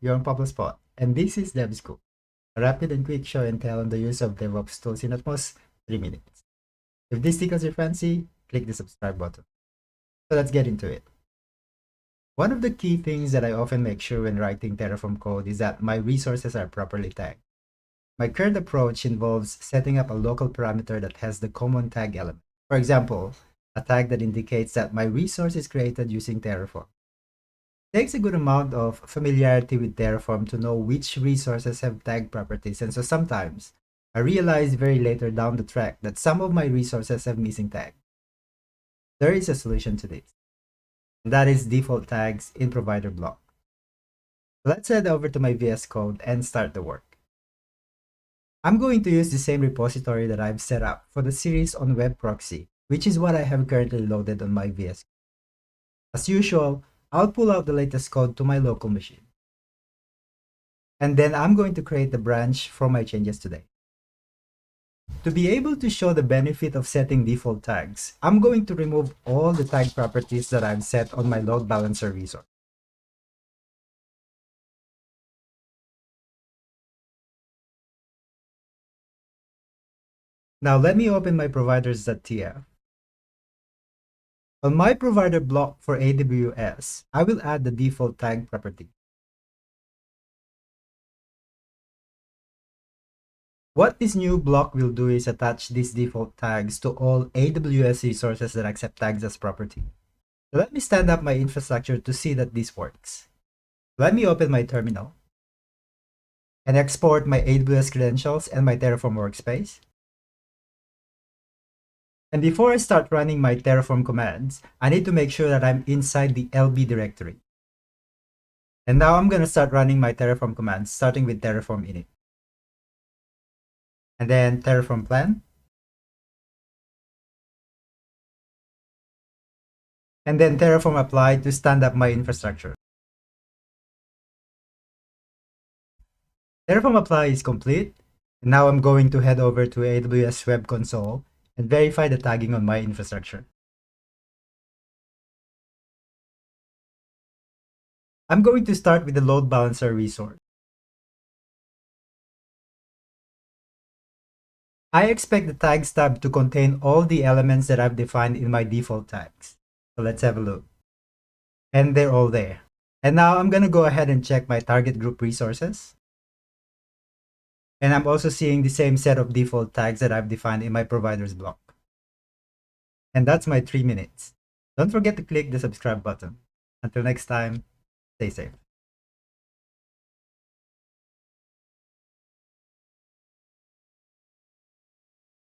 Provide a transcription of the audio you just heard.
you're on Pablo's Spot, and this is DEVscoOPS, a rapid and quick show and tell on the use of DevOps tools in at most 3 minutes. If this tickles your fancy, click the subscribe button. So let's get into it. One of the key things that I often make sure when writing Terraform code is that my resources are properly tagged. My current approach involves setting up a local parameter that has the common tag element. For example, a tag that indicates that my resource is created using Terraform. It takes a good amount of familiarity with Terraform to know which resources have tag properties, and so sometimes I realize very later down the track that some of my resources have missing tags. There is a solution to this, and that is default tags in provider block. Let's head over to my VS Code and start the work. I'm going to use the same repository that I've set up for the series on web proxy, which is what I have currently loaded on my VS Code. As usual, I'll pull out the latest code to my local machine. And then I'm going to create the branch for my changes today. To be able to show the benefit of setting default tags, I'm going to remove all the tag properties that I've set on my load balancer resource. Now let me open my providers.tf. On my provider block for AWS, I will add the default tag property. What this new block will do is attach these default tags to all AWS resources that accept tags as property. So let me stand up my infrastructure to see that this works. Let me open my terminal and export my AWS credentials and my Terraform workspace. And before I start running my Terraform commands, I need to make sure that I'm inside the LB directory. And now I'm going to start running my Terraform commands, starting with Terraform init. And then Terraform plan. And then Terraform apply to stand up my infrastructure. Terraform apply is complete. And now I'm going to head over to AWS Web Console and verify the tagging on my infrastructure. I'm going to start with the load balancer resource. I expect the tags tab to contain all the elements that I've defined in my default tags. So let's have a look. And they're all there. And now I'm going to go ahead and check my target group resources. And I'm also seeing the same set of default tags that I've defined in my providers block. And that's my 3 minutes. Don't forget to click the subscribe button. Until next time, stay safe.